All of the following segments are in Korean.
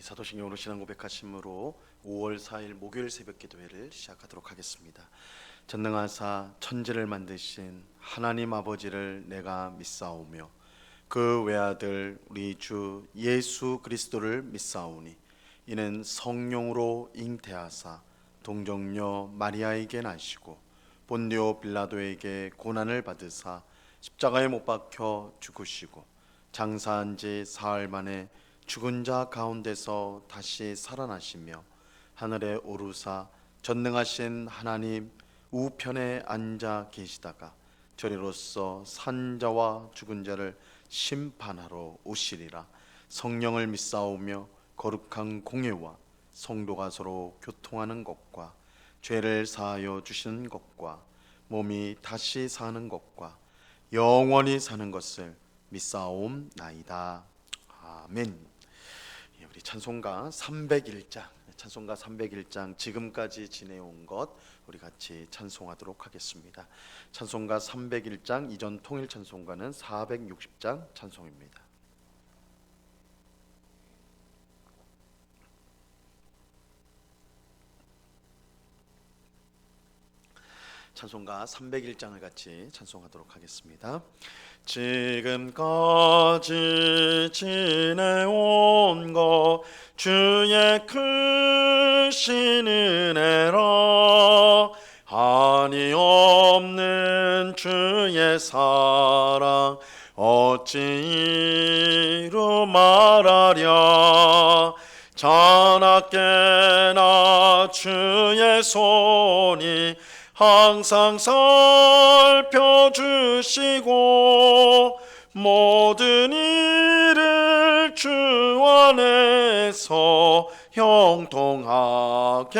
사도신경으로 신앙 고백하심으로 5월 4일 목요일 새벽 기도회를 시작하도록 하겠습니다. 전능하사 천지를 만드신 하나님 아버지를 내가 믿사오며 그 외아들 우리 주 예수 그리스도를 믿사오니 이는 성령으로 잉태하사 동정녀 마리아에게 나시고 본디오 빌라도에게 고난을 받으사 십자가에 못 박혀 죽으시고 장사한 지 사흘 만에 죽은 자 가운데서 다시 살아나시며 하늘에 오르사 전능하신 하나님 우편에 앉아 계시다가 저리로서 산 자와 죽은 자를 심판하러 오시리라. 성령을 믿사오며 거룩한 공예와 성도가 서로 교통하는 것과 죄를 사하여 주시는 것과 몸이 다시 사는 것과 영원히 사는 것을 믿사옵나이다. 아멘. 우리 찬송가 301장 지금까지 지내온 것 우리 같이 찬송하도록 하겠습니다. 찬송가 301장 이전 통일 찬송가는 460장 찬송입니다. 찬송가 301장을 같이 찬송하도록 하겠습니다. 지금까지 지내온 것 주의 크신 은혜라. 한이 없는 주의 사랑 어찌 이루 말하랴. 자나깨나 주의 손이 항상 살펴주시고 모든 일을 주 안에서 형통하게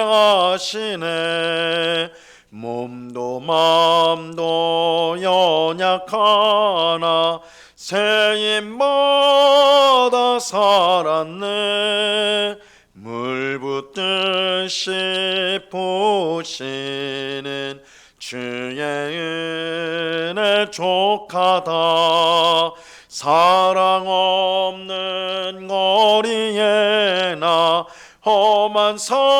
하시네. 몸도 마음도 연약하나 새임마다 살았네. 물 붓듯이 부시는 주의 은혜 족하다. 사랑 없는 거리에 나 험한 산길에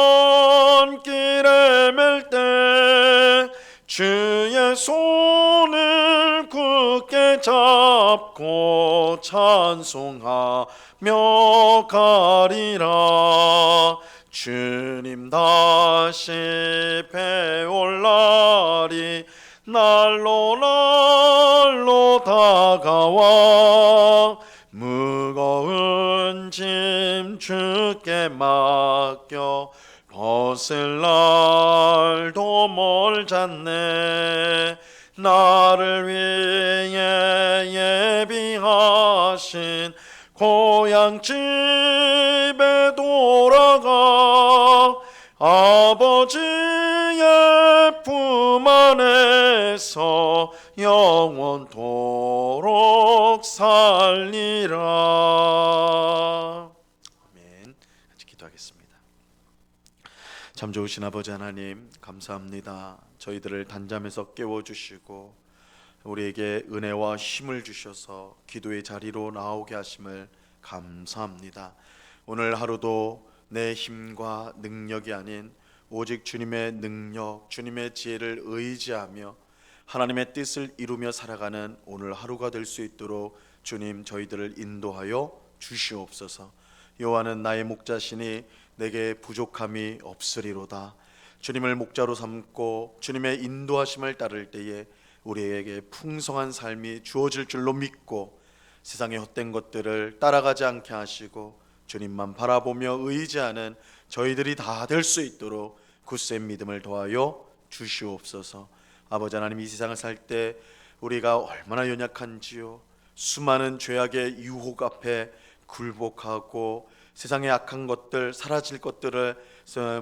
맬 때 주의 손을 굳게 잡고 찬송하며 가리라. 주님 다시 배올 날이 날로 다가와 무거운 짐 주께 맡겨 벗을 날도 멀잖네. 나를 위해 예비하신 고향 집에 돌아가 아버지의 품 안에서 영원토록 살리라. 아멘. 같이 기도하겠습니다. 참 좋으신 아버지 하나님 감사합니다. 저희들을 단잠에서 깨워주시고 우리에게 은혜와 힘을 주셔서 기도의 자리로 나오게 하심을 감사합니다. 오늘 하루도 내 힘과 능력이 아닌 오직 주님의 능력, 주님의 지혜를 의지하며 하나님의 뜻을 이루며 살아가는 오늘 하루가 될 수 있도록 주님 저희들을 인도하여 주시옵소서. 여호와는 나의 목자시니 내게 부족함이 없으리로다. 주님을 목자로 삼고 주님의 인도하심을 따를 때에 우리에게 풍성한 삶이 주어질 줄로 믿고 세상의 헛된 것들을 따라가지 않게 하시고 주님만 바라보며 의지하는 저희들이 다 될 수 있도록 굳센 믿음을 더하여 주시옵소서. 아버지 하나님, 이 세상을 살 때 우리가 얼마나 연약한지요. 수많은 죄악의 유혹 앞에 굴복하고 세상의 악한 것들, 사라질 것들을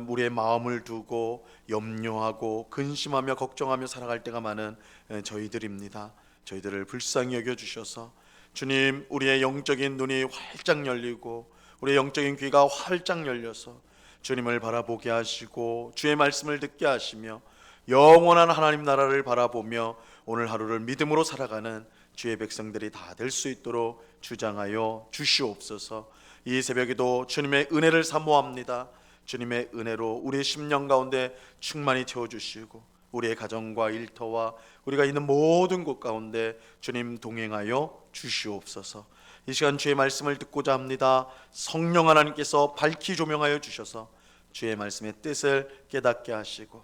우리의 마음을 두고 염려하고 근심하며 걱정하며 살아갈 때가 많은 저희들입니다. 저희들을 불쌍히 여겨주셔서 주님, 우리의 영적인 눈이 활짝 열리고 우리의 영적인 귀가 활짝 열려서 주님을 바라보게 하시고 주의 말씀을 듣게 하시며 영원한 하나님 나라를 바라보며 오늘 하루를 믿음으로 살아가는 주의 백성들이 다 될 수 있도록 주장하여 주시옵소서. 이 새벽에도 주님의 은혜를 사모합니다. 주님의 은혜로 우리의 심령 가운데 충만히 채워주시고 우리의 가정과 일터와 우리가 있는 모든 곳 가운데 주님 동행하여 주시옵소서. 이 시간 주의 말씀을 듣고자 합니다. 성령 하나님께서 밝히 조명하여 주셔서 주의 말씀의 뜻을 깨닫게 하시고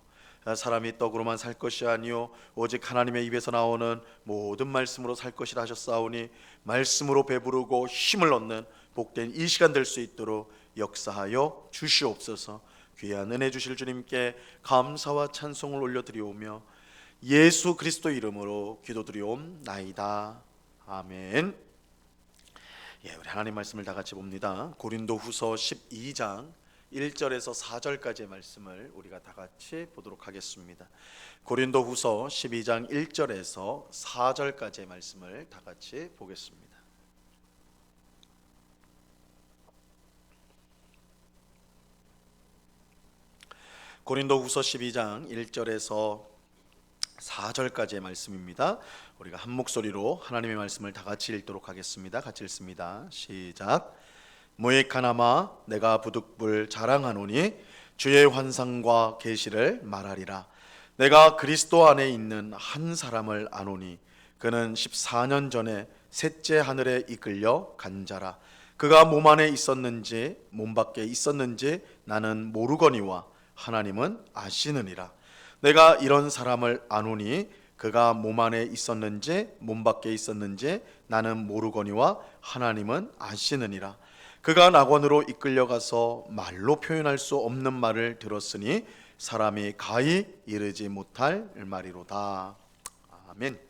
사람이 떡으로만 살 것이 아니요 오직 하나님의 입에서 나오는 모든 말씀으로 살 것이라 하셨사오니 말씀으로 배부르고 힘을 얻는 복된 이 시간 될 수 있도록 역사하여 주시옵소서. 귀한 은혜 주실 주님께 감사와 찬송을 올려드리오며 예수 그리스도 이름으로 기도드리옵나이다. 아멘. 우리 하나님 말씀을 다 같이 봅니다. 고린도후서 12장 1절에서 4절까지의 말씀을 우리가 다 같이 보도록 하겠습니다. 고린도후서 12장 1절에서 4절까지의 말씀을 다 같이 보겠습니다. 고린도후서 12장 1절에서 4절까지의 말씀입니다. 우리가 한 목소리로 하나님의 말씀을 다 같이 읽도록 하겠습니다. 같이 읽습니다. 시작. 모액하나마 내가 부득불 자랑하노니 주의 환상과 계시를 말하리라. 내가 그리스도 안에 있는 한 사람을 아노니 그는 14년 전에 셋째 하늘에 이끌려 간 자라. 그가 몸 안에 있었는지 몸 밖에 있었는지 나는 모르거니와 하나님은 아시느니라. 내가 이런 사람을 아노니 그가 몸 안에 있었는지 몸 밖에 있었는지 나는 모르거니와 하나님은 아시느니라. 그가 낙원으로 이끌려가서 말로 표현할 수 없는 말을 들었으니 사람이 가히 이르지 못할 말이로다. 아멘.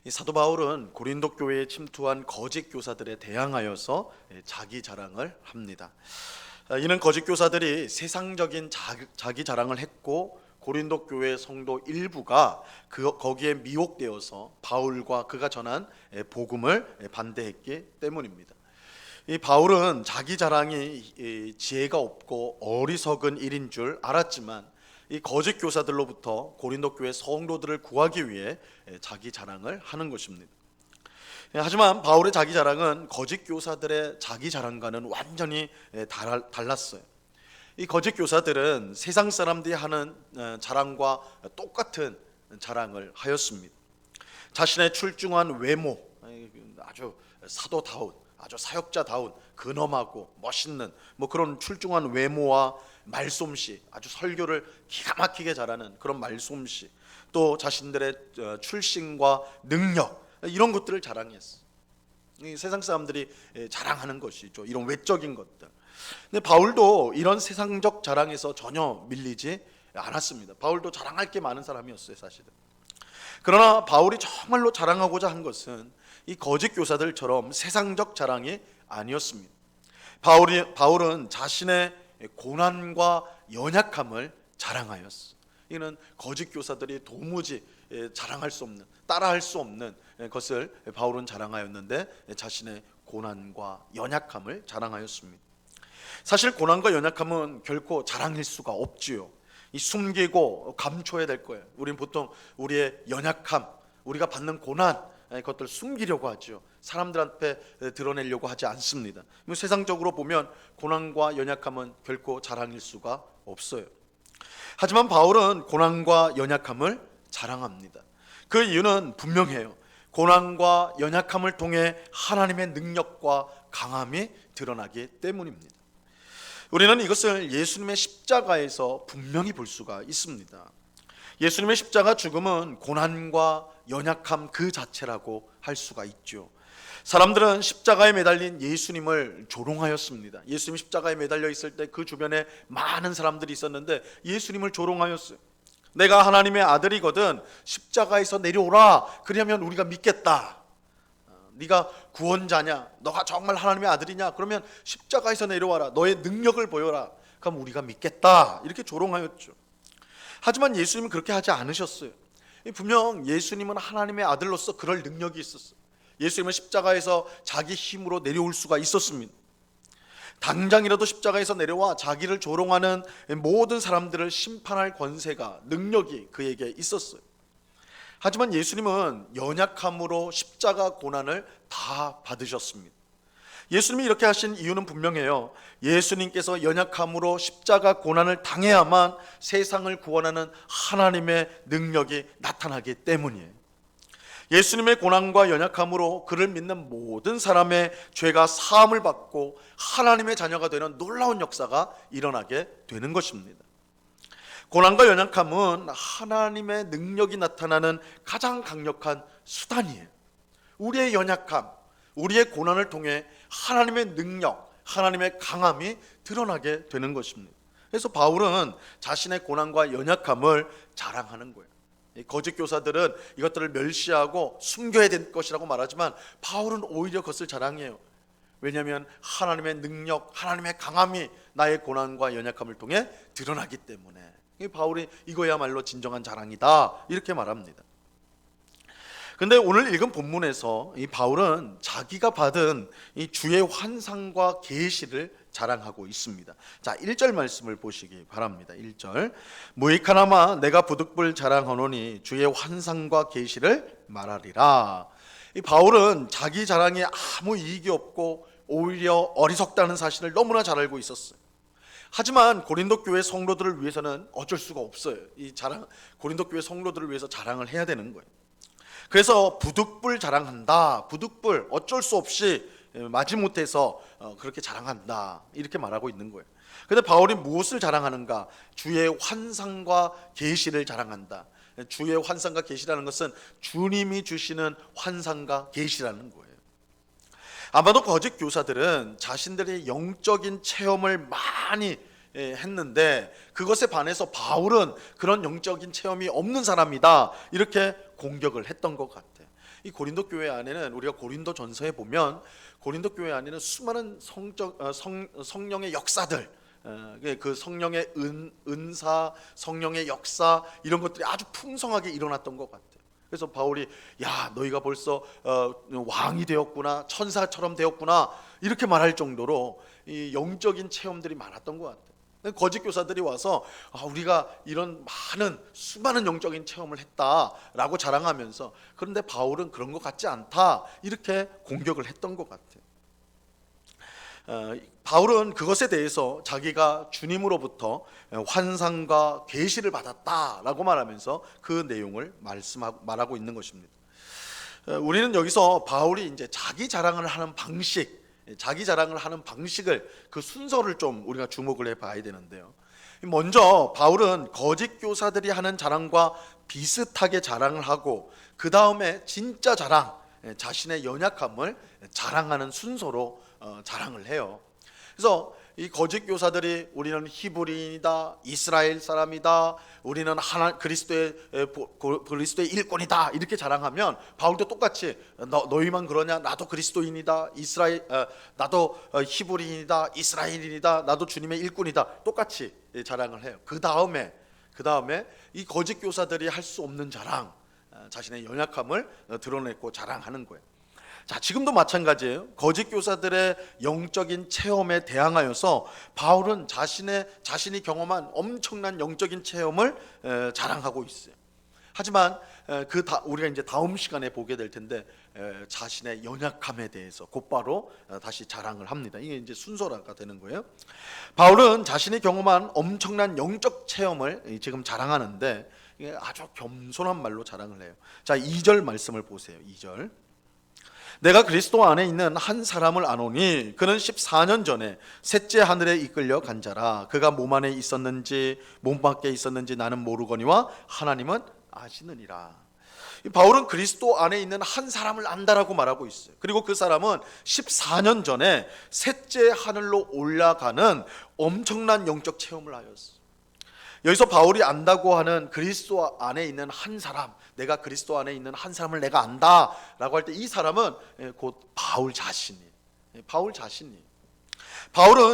이 사도 바울은 고린도 교회에 침투한 거짓 교사들에 대항하여서 자기 자랑을 합니다. 이는 거짓 교사들이 세상적인 자기 자랑을 했고 고린도 교회 성도 일부가 거기에 미혹되어서 바울과 그가 전한 복음을 반대했기 때문입니다. 이 바울은 자기 자랑이 지혜가 없고 어리석은 일인 줄 알았지만 이 거짓 교사들로부터 고린도 교회 성도들을 구하기 위해 자기 자랑을 하는 것입니다. 하지만 바울의 자기 자랑은 거짓 교사들의 자기 자랑과는 완전히 달랐어요. 이 거짓 교사들은 세상 사람들이 하는 자랑과 똑같은 자랑을 하였습니다. 자신의 출중한 외모, 아주 사도다운, 아주 사역자다운, 근엄하고 멋있는 그런 출중한 외모와 말솜씨, 아주 설교를 기가 막히게 잘하는 그런 말솜씨, 또 자신들의 출신과 능력, 이런 것들을 자랑했어. 세상 사람들이 자랑하는 것이죠. 이런 외적인 것들. 근데 바울도 이런 세상적 자랑에서 전혀 밀리지 않았습니다. 바울도 자랑할 게 많은 사람이었어요, 사실은. 그러나 바울이 정말로 자랑하고자 한 것은 이 거짓 교사들처럼 세상적 자랑이 아니었습니다. 바울은 자신의 고난과 연약함을 자랑하였어. 이는 거짓 교사들이 도무지 자랑할 수 없는, 따라할 수 없는 것을 바울은 자랑하였는데 자신의 고난과 연약함을 자랑하였습니다. 사실 고난과 연약함은 결코 자랑일 수가 없지요. 이 숨기고 감춰야 될 거예요. 우리는 보통 우리의 연약함, 우리가 받는 고난, 그것들을 숨기려고 하죠. 사람들 앞에 드러내려고 하지 않습니다. 세상적으로 보면 고난과 연약함은 결코 자랑일 수가 없어요. 하지만 바울은 고난과 연약함을 자랑합니다. 그 이유는 분명해요. 고난과 연약함을 통해 하나님의 능력과 강함이 드러나기 때문입니다. 우리는 이것을 예수님의 십자가에서 분명히 볼 수가 있습니다. 예수님의 십자가 죽음은 고난과 연약함 그 자체라고 할 수가 있죠. 사람들은 십자가에 매달린 예수님을 조롱하였습니다. 예수님 십자가에 매달려 있을 때 그 주변에 많은 사람들이 있었는데 예수님을 조롱하였어요. 내가 하나님의 아들이거든 십자가에서 내려오라, 그러면 우리가 믿겠다. 네가 구원자냐, 너가 정말 하나님의 아들이냐, 그러면 십자가에서 내려와라, 너의 능력을 보여라, 그럼 우리가 믿겠다, 이렇게 조롱하였죠. 하지만 예수님은 그렇게 하지 않으셨어요. 분명 예수님은 하나님의 아들로서 그럴 능력이 있었어요. 예수님은 십자가에서 자기 힘으로 내려올 수가 있었습니다. 당장이라도 십자가에서 내려와 자기를 조롱하는 모든 사람들을 심판할 권세가, 능력이 그에게 있었어요. 하지만 예수님은 연약함으로 십자가 고난을 다 받으셨습니다. 예수님이 이렇게 하신 이유는 분명해요. 예수님께서 연약함으로 십자가 고난을 당해야만 세상을 구원하는 하나님의 능력이 나타나기 때문이에요. 예수님의 고난과 연약함으로 그를 믿는 모든 사람의 죄가 사함을 받고 하나님의 자녀가 되는 놀라운 역사가 일어나게 되는 것입니다. 고난과 연약함은 하나님의 능력이 나타나는 가장 강력한 수단이에요. 우리의 연약함, 우리의 고난을 통해 하나님의 능력, 하나님의 강함이 드러나게 되는 것입니다. 그래서 바울은 자신의 고난과 연약함을 자랑하는 거예요. 거짓 교사들은 이것들을 멸시하고 숨겨야 될 것이라고 말하지만 바울은 오히려 그것을 자랑해요. 왜냐하면 하나님의 능력, 하나님의 강함이 나의 고난과 연약함을 통해 드러나기 때문에 바울이 이거야말로 진정한 자랑이다 이렇게 말합니다. 근데 오늘 읽은 본문에서 이 바울은 자기가 받은 이 주의 환상과 계시를 자랑하고 있습니다. 자, 1절 말씀을 보시기 바랍니다. 1절. 무익하나마 내가 부득불 자랑하노니 주의 환상과 계시를 말하리라. 이 바울은 자기 자랑에 아무 이익이 없고 오히려 어리석다는 사실을 너무나 잘 알고 있었어요. 하지만 고린도 교회 성도들을 위해서는 어쩔 수가 없어요. 이 자랑, 고린도 교회 성도들을 위해서 자랑을 해야 되는 거예요. 그래서 부득불 자랑한다. 부득불 어쩔 수 없이 마지못해서 그렇게 자랑한다 이렇게 말하고 있는 거예요. 그런데 바울이 무엇을 자랑하는가? 주의 환상과 계시를 자랑한다. 주의 환상과 계시라는 것은 주님이 주시는 환상과 계시라는 거예요. 아마도 거짓 교사들은 자신들의 영적인 체험을 많이 했는데 그것에 반해서 바울은 그런 영적인 체험이 없는 사람이다 이렇게 공격을 했던 것 같아요. 이 고린도 교회 안에는 우리가 고린도 전서에 보면 고린도 교회 안에는 수많은 성령의 역사들, 그 성령의 은사, 성령의 역사 이런 것들이 아주 풍성하게 일어났던 것 같아요. 그래서 바울이 야 너희가 벌써 왕이 되었구나, 천사처럼 되었구나 이렇게 말할 정도로 이 영적인 체험들이 많았던 것 같아요. 거짓 교사들이 와서 우리가 이런 수많은 영적인 체험을 했다라고 자랑하면서 그런데 바울은 그런 것 같지 않다 이렇게 공격을 했던 것 같아요. 바울은 그것에 대해서 자기가 주님으로부터 환상과 계시를 받았다라고 말하면서 그 내용을 말하고 있는 것입니다. 우리는 여기서 바울이 이제 자기 자랑을 하는 방식을 그 순서를 좀 우리가 주목을 해봐야 되는데요. 먼저 바울은 거짓 교사들이 하는 자랑과 비슷하게 자랑을 하고 그 다음에 진짜 자랑, 자신의 연약함을 자랑하는 순서로 자랑을 해요. 그래서 이 거짓 교사들이 우리는 히브리인이다, 이스라엘 사람이다, 우리는 그리스도의 일꾼이다 이렇게 자랑하면 바울도 똑같이 너희만 그러냐? 나도 그리스도인이다, 나도 히브리인이다, 이스라엘인이다, 나도 주님의 일꾼이다 똑같이 자랑을 해요. 그 다음에 이 거짓 교사들이 할 수 없는 자랑, 자신의 연약함을 드러내고 자랑하는 거예요. 자, 지금도 마찬가지예요. 거짓 교사들의 영적인 체험에 대항하여서 바울은 자신이 경험한 엄청난 영적인 체험을 자랑하고 있어요. 하지만 우리가 이제 다음 시간에 보게 될 텐데 자신의 연약함에 대해서 곧바로 다시 자랑을 합니다. 이게 이제 순서가 되는 거예요. 바울은 자신이 경험한 엄청난 영적 체험을 지금 자랑하는데 이게 아주 겸손한 말로 자랑을 해요. 자, 2절 말씀을 보세요. 2절. 내가 그리스도 안에 있는 한 사람을 아노니 그는 14년 전에 셋째 하늘에 이끌려 간 자라. 그가 몸 안에 있었는지 몸 밖에 있었는지 나는 모르거니와 하나님은 아시느니라. 바울은 그리스도 안에 있는 한 사람을 안다라고 말하고 있어요. 그리고 그 사람은 14년 전에 셋째 하늘로 올라가는 엄청난 영적 체험을 하였어요. 여기서 바울이 안다고 하는 그리스도 안에 있는 한 사람, 내가 그리스도 안에 있는 한 사람을 내가 안다라고 할 때 이 사람은 곧 바울 자신이. 바울은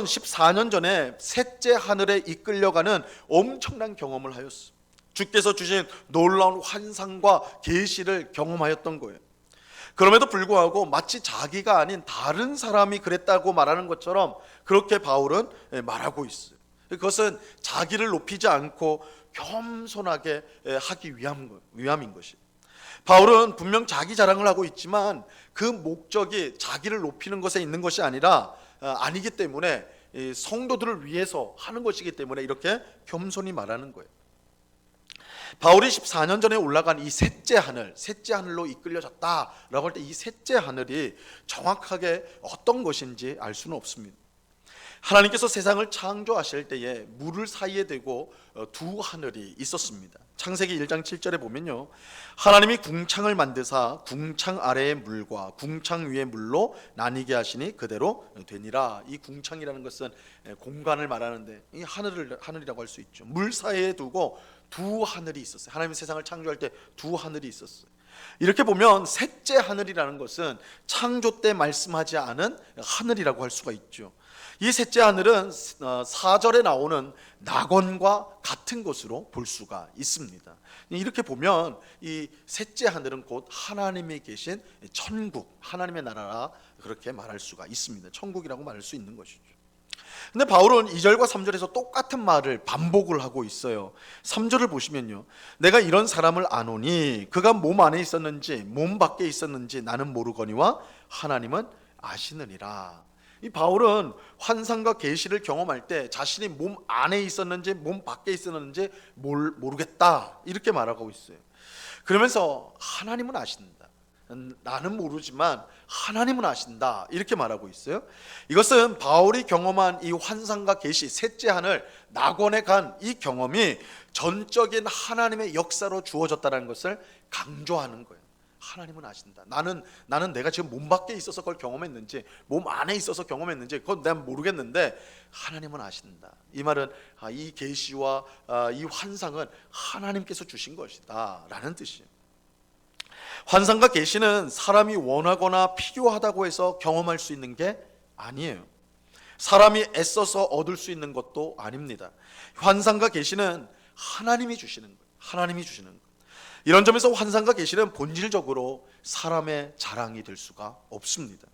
14년 전에 셋째 하늘에 이끌려가는 엄청난 경험을 하였어. 주께서 주신 놀라운 환상과 계시를 경험하였던 거예요. 그럼에도 불구하고 마치 자기가 아닌 다른 사람이 그랬다고 말하는 것처럼 그렇게 바울은 말하고 있어요. 그것은 자기를 높이지 않고 겸손하게 하기 위함인 것이. 바울은 분명 자기 자랑을 하고 있지만 그 목적이 자기를 높이는 것에 있는 것이 아니라 아니기 때문에 성도들을 위해서 하는 것이기 때문에 이렇게 겸손히 말하는 거예요. 바울이 14년 전에 올라간 이 셋째 하늘로 이끌려졌다라고 할 때 이 셋째 하늘이 정확하게 어떤 것인지 알 수는 없습니다. 하나님께서 세상을 창조하실 때에 물을 사이에 대고 두 하늘이 있었습니다. 창세기 1장 7절에 보면요, 하나님이 궁창을 만드사 궁창 아래의 물과 궁창 위의 물로 나뉘게 하시니 그대로 되니라. 이 궁창이라는 것은 공간을 말하는데 이 하늘이라고 할 수 있죠. 물 사이에 두고 두 하늘이 있었어요. 하나님이 세상을 창조할 때 두 하늘이 있었어요. 이렇게 보면 셋째 하늘이라는 것은 창조 때 말씀하지 않은 하늘이라고 할 수가 있죠. 이 셋째 하늘은 4절에 나오는 낙원과 같은 것으로 볼 수가 있습니다. 이렇게 보면 이 셋째 하늘은 곧 하나님이 계신 천국, 하나님의 나라라 그렇게 말할 수가 있습니다. 천국이라고 말할 수 있는 것이죠. 근데 바울은 2절과 3절에서 똑같은 말을 반복을 하고 있어요. 3절을 보시면요, 내가 이런 사람을 아노니 그가 몸 안에 있었는지 몸 밖에 있었는지 나는 모르거니와 하나님은 아시느니라. 이 바울은 환상과 계시를 경험할 때 자신이 몸 안에 있었는지 몸 밖에 있었는지 모르겠다 이렇게 말하고 있어요. 그러면서 하나님은 아신다, 나는 모르지만 하나님은 아신다 이렇게 말하고 있어요. 이것은 바울이 경험한 이 환상과 계시, 셋째 하늘, 낙원에 간 이 경험이 전적인 하나님의 역사로 주어졌다는 것을 강조하는 거예요. 하나님은 아신다. 나는 내가 지금 몸 밖에 있어서 그걸 경험했는지 몸 안에 있어서 경험했는지 그건 난 모르겠는데 하나님은 아신다. 이 말은 이 계시와 이 환상은 하나님께서 주신 것이다 라는 뜻이에요. 환상과 계시는 사람이 원하거나 필요하다고 해서 경험할 수 있는 게 아니에요. 사람이 애써서 얻을 수 있는 것도 아닙니다. 환상과 계시는 하나님이 주시는 거예요. 하나님이 주시는 거예요. 이런 점에서 환상과 계시는 본질적으로 사람의 자랑이 될 수가 없습니다.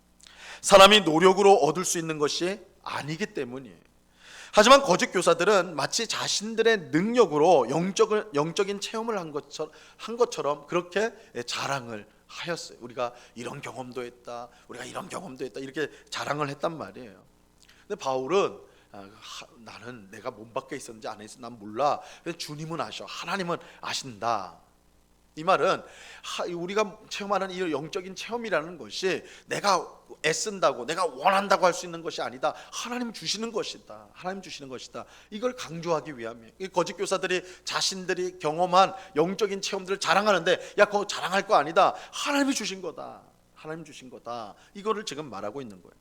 사람이 노력으로 얻을 수 있는 것이 아니기 때문이에요. 하지만 거짓 교사들은 마치 자신들의 능력으로 영적인 체험을 한 것처럼 그렇게 자랑을 하였어요. 우리가 이런 경험도 했다, 우리가 이런 경험도 했다 이렇게 자랑을 했단 말이에요. 근데 바울은 나는 내가 몸 밖에 있었는지 안에 있었는지 난 몰라. 주님은 아셔. 하나님은 아신다. 이 말은 우리가 체험하는 이 영적인 체험이라는 것이 내가 애쓴다고 내가 원한다고 할 수 있는 것이 아니다. 하나님 주시는 것이다. 하나님 주시는 것이다. 이걸 강조하기 위함이에요. 거짓 교사들이 자신들이 경험한 영적인 체험들을 자랑하는데 야 그거 자랑할 거 아니다. 하나님이 주신 거다. 하나님 주신 거다. 이거를 지금 말하고 있는 거예요.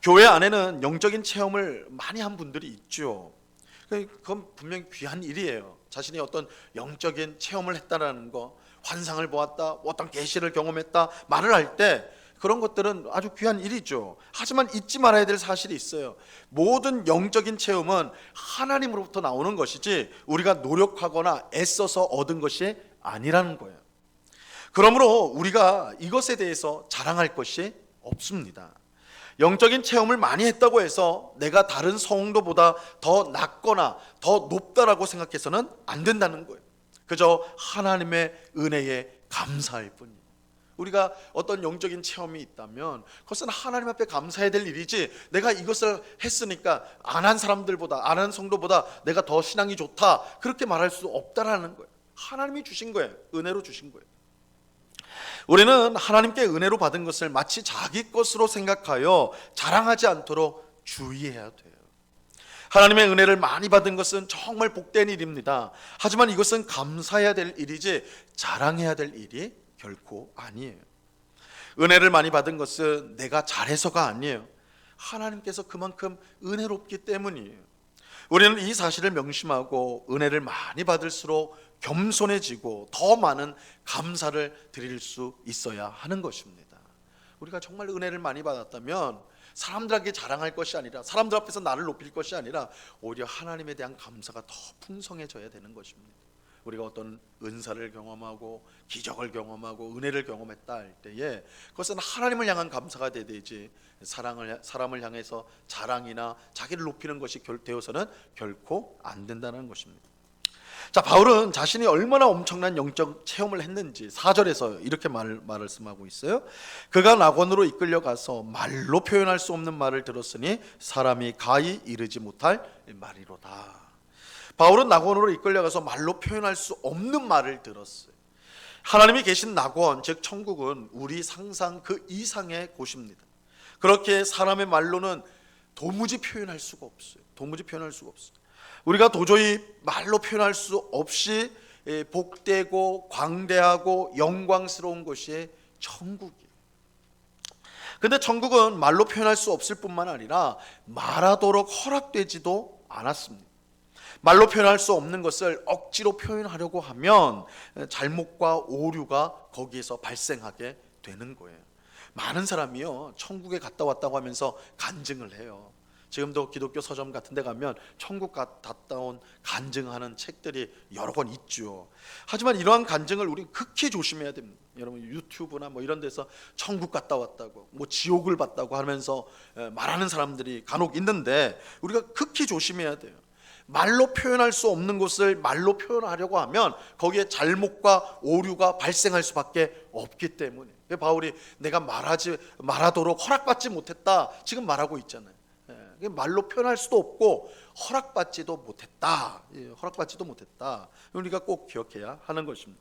교회 안에는 영적인 체험을 많이 한 분들이 있죠. 그건 분명히 귀한 일이에요. 자신이 어떤 영적인 체험을 했다라는 거, 환상을 보았다, 어떤 계시를 경험했다 말을 할 때 그런 것들은 아주 귀한 일이죠. 하지만 잊지 말아야 될 사실이 있어요. 모든 영적인 체험은 하나님으로부터 나오는 것이지 우리가 노력하거나 애써서 얻은 것이 아니라는 거예요. 그러므로 우리가 이것에 대해서 자랑할 것이 없습니다. 영적인 체험을 많이 했다고 해서 내가 다른 성도보다 더 낫거나 더 높다라고 생각해서는 안 된다는 거예요. 그저 하나님의 은혜에 감사할 뿐이에요. 우리가 어떤 영적인 체험이 있다면 그것은 하나님 앞에 감사해야 될 일이지 내가 이것을 했으니까 안 한 사람들보다 안 한 성도보다 내가 더 신앙이 좋다 그렇게 말할 수 없다라는 거예요. 하나님이 주신 거예요. 은혜로 주신 거예요. 우리는 하나님께 은혜로 받은 것을 마치 자기 것으로 생각하여 자랑하지 않도록 주의해야 돼요. 하나님의 은혜를 많이 받은 것은 정말 복된 일입니다. 하지만 이것은 감사해야 될 일이지 자랑해야 될 일이 결코 아니에요. 은혜를 많이 받은 것은 내가 잘해서가 아니에요. 하나님께서 그만큼 은혜롭기 때문이에요. 우리는 이 사실을 명심하고 은혜를 많이 받을수록 겸손해지고 더 많은 감사를 드릴 수 있어야 하는 것입니다. 우리가 정말 은혜를 많이 받았다면 사람들에게 자랑할 것이 아니라 사람들 앞에서 나를 높일 것이 아니라 오히려 하나님에 대한 감사가 더 풍성해져야 되는 것입니다. 우리가 어떤 은사를 경험하고 기적을 경험하고 은혜를 경험했다 할 때에 그것은 하나님을 향한 감사가 되지 사람을 향해서 자랑이나 자기를 높이는 것이 되어서는 결코 안 된다는 것입니다. 자, 바울은 자신이 얼마나 엄청난 영적 체험을 했는지 4절에서 이렇게 말씀하고 있어요. 그가 낙원으로 이끌려가서 말로 표현할 수 없는 말을 들었으니 사람이 가히 이르지 못할 말이로다. 바울은 낙원으로 이끌려가서 말로 표현할 수 없는 말을 들었어요. 하나님이 계신 낙원, 즉 천국은 우리 상상 그 이상의 곳입니다. 그렇게 사람의 말로는 도무지 표현할 수가 없어요. 도무지 표현할 수가 없어요. 우리가 도저히 말로 표현할 수 없이 복되고 광대하고 영광스러운 것이 천국이에요. 근데 천국은 말로 표현할 수 없을 뿐만 아니라 말하도록 허락되지도 않았습니다. 말로 표현할 수 없는 것을 억지로 표현하려고 하면 잘못과 오류가 거기에서 발생하게 되는 거예요. 많은 사람이요, 천국에 갔다 왔다고 하면서 간증을 해요. 지금도 기독교 서점 같은 데 가면 천국 갔다 온 간증하는 책들이 여러 권 있죠. 하지만 이러한 간증을 우리 극히 조심해야 됩니다. 여러분 유튜브나 뭐 이런 데서 천국 갔다 왔다고, 뭐 지옥을 봤다고 하면서 말하는 사람들이 간혹 있는데 우리가 극히 조심해야 돼요. 말로 표현할 수 없는 것을 말로 표현하려고 하면 거기에 잘못과 오류가 발생할 수밖에 없기 때문에, 바울이 내가 말하도록 허락받지 못했다 지금 말하고 있잖아요. 말로 표현할 수도 없고 허락받지도 못했다. 허락받지도 못했다. 우리가 꼭 기억해야 하는 것입니다.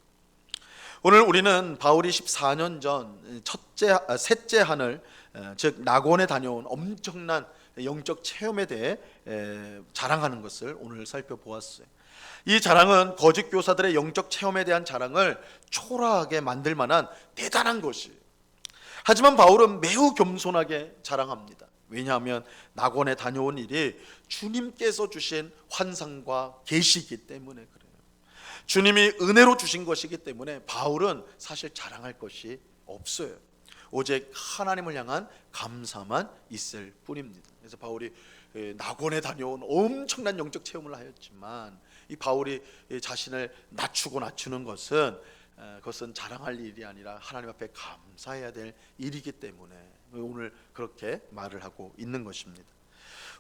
오늘 우리는 바울이 14년 전 셋째 하늘, 즉 낙원에 다녀온 엄청난 영적 체험에 대해 자랑하는 것을 오늘 살펴보았어요. 이 자랑은 거짓 교사들의 영적 체험에 대한 자랑을 초라하게 만들 만한 대단한 것이에요. 하지만 바울은 매우 겸손하게 자랑합니다. 왜냐하면 낙원에 다녀온 일이 주님께서 주신 환상과 계시이기 때문에 그래요. 주님이 은혜로 주신 것이기 때문에 바울은 사실 자랑할 것이 없어요. 오직 하나님을 향한 감사만 있을 뿐입니다. 그래서 바울이 낙원에 다녀온 엄청난 영적 체험을 하였지만 이 바울이 자신을 낮추는 것은 그것은 자랑할 일이 아니라 하나님 앞에 감사해야 될 일이기 때문에 오늘 그렇게 말을 하고 있는 것입니다.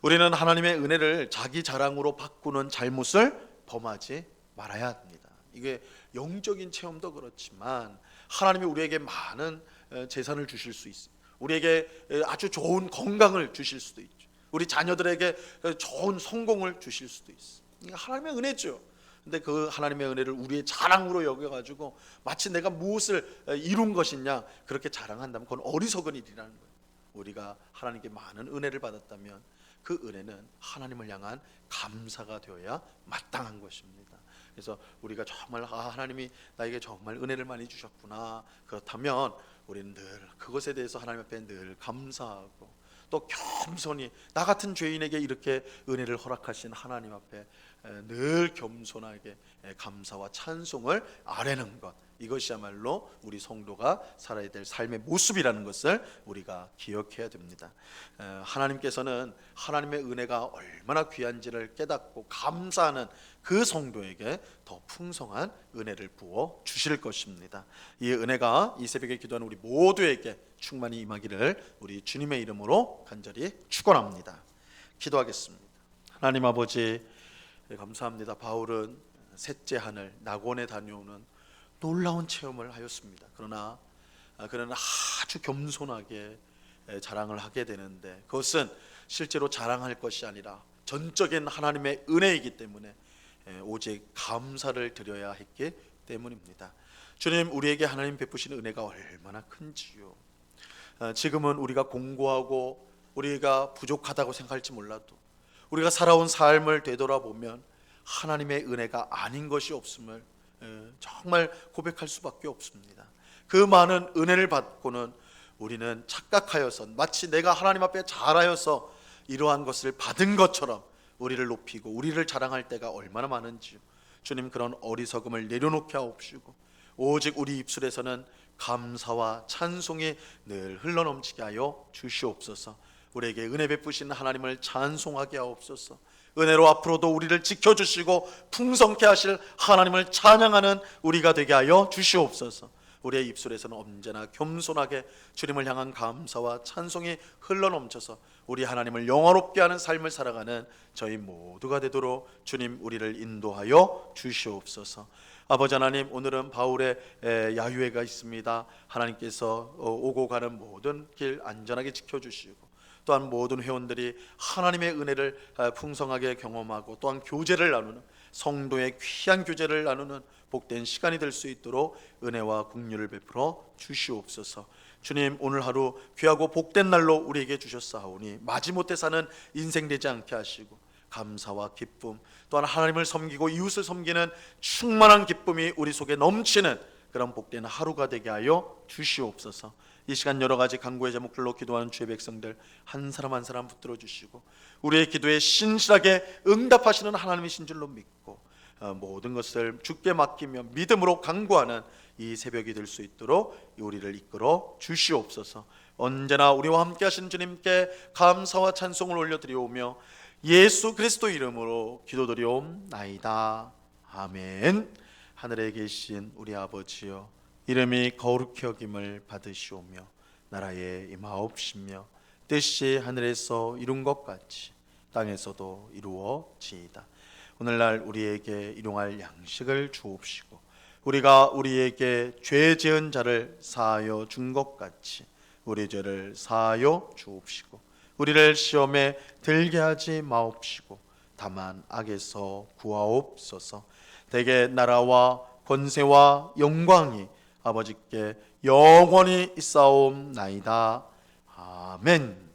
우리는 하나님의 은혜를 자기 자랑으로 바꾸는 잘못을 범하지 말아야 합니다. 이게 영적인 체험도 그렇지만 하나님이 우리에게 많은 재산을 주실 수 있어요. 우리에게 아주 좋은 건강을 주실 수도 있죠. 우리 자녀들에게 좋은 성공을 주실 수도 있어요. 이게 하나님의 은혜죠. 근데 그 하나님의 은혜를 우리의 자랑으로 여겨가지고 마치 내가 무엇을 이룬 것이냐 그렇게 자랑한다면 그건 어리석은 일이라는 거예요. 우리가 하나님께 많은 은혜를 받았다면 그 은혜는 하나님을 향한 감사가 되어야 마땅한 것입니다. 그래서 우리가 정말 하나님이 나에게 정말 은혜를 많이 주셨구나, 그렇다면 우리는 늘 그것에 대해서 하나님 앞에 늘 감사하고 또 겸손히 나 같은 죄인에게 이렇게 은혜를 허락하신 하나님 앞에 늘 겸손하게 감사와 찬송을 아뢰는 것, 이것이야말로 우리 성도가 살아야 될 삶의 모습이라는 것을 우리가 기억해야 됩니다. 하나님께서는 하나님의 은혜가 얼마나 귀한지를 깨닫고 감사하는 그 성도에게 더 풍성한 은혜를 부어 주실 것입니다. 이 은혜가 이 새벽에 기도하는 우리 모두에게 충만히 임하기를 우리 주님의 이름으로 간절히 축원합니다. 기도하겠습니다. 하나님 아버지, 감사합니다. 바울은 셋째 하늘 낙원에 다녀오는 놀라운 체험을 하였습니다. 그러나 그는 아주 겸손하게 자랑을 하게 되는데 그것은 실제로 자랑할 것이 아니라 전적인 하나님의 은혜이기 때문에 오직 감사를 드려야 했기 때문입니다. 주님, 우리에게 하나님 베푸시는 은혜가 얼마나 큰지요. 지금은 우리가 공고하고 우리가 부족하다고 생각할지 몰라도 우리가 살아온 삶을 되돌아보면 하나님의 은혜가 아닌 것이 없음을 정말 고백할 수밖에 없습니다. 그 많은 은혜를 받고는 우리는 착각하여서 마치 내가 하나님 앞에 잘하여서 이러한 것을 받은 것처럼 우리를 높이고 우리를 자랑할 때가 얼마나 많은지요. 주님, 그런 어리석음을 내려놓게 하옵시고 오직 우리 입술에서는 감사와 찬송이 늘 흘러넘치게 하여 주시옵소서. 우리에게 은혜 베푸신 하나님을 찬송하게 하옵소서. 은혜로 앞으로도 우리를 지켜주시고 풍성케 하실 하나님을 찬양하는 우리가 되게 하여 주시옵소서. 우리의 입술에서는 언제나 겸손하게 주님을 향한 감사와 찬송이 흘러넘쳐서 우리 하나님을 영화롭게 하는 삶을 살아가는 저희 모두가 되도록 주님 우리를 인도하여 주시옵소서. 아버지 하나님, 오늘은 바울의 야유회가 있습니다. 하나님께서 오고 가는 모든 길 안전하게 지켜주시고, 또한 모든 회원들이 하나님의 은혜를 풍성하게 경험하고, 또한 교제를 나누는, 성도의 귀한 교제를 나누는 복된 시간이 될 수 있도록 은혜와 긍휼을 베풀어 주시옵소서. 주님, 오늘 하루 귀하고 복된 날로 우리에게 주셨사오니 마지못해 사는 인생 되지 않게 하시고, 감사와 기쁨, 또한 하나님을 섬기고 이웃을 섬기는 충만한 기쁨이 우리 속에 넘치는 그런 복된 하루가 되게 하여 주시옵소서. 이 시간 여러 가지 간구의 제목들로 기도하는 주의 백성들 한 사람 한 사람 붙들어 주시고, 우리의 기도에 신실하게 응답하시는 하나님이신 줄로 믿고, 모든 것을 주께 맡기며 믿음으로 간구하는 이 새벽이 될 수 있도록 우리를 이끌어 주시옵소서. 언제나 우리와 함께 하시는 주님께 감사와 찬송을 올려드리오며 예수 그리스도 이름으로 기도드리옵나이다. 아멘. 하늘에 계신 우리 아버지여, 이름이 거룩히 여김을 받으시오며 나라에 임하옵시며 뜻이 하늘에서 이룬 것 같이 땅에서도 이루어지이다. 오늘날 우리에게 일용할 양식을 주옵시고, 우리가 우리에게 죄 지은 자를 사하여 준 것 같이 우리 죄를 사하여 주옵시고, 우리를 시험에 들게 하지 마옵시고 다만 악에서 구하옵소서. 대개 나라와 권세와 영광이 아버지께 영원히 있사옵나이다. 아멘.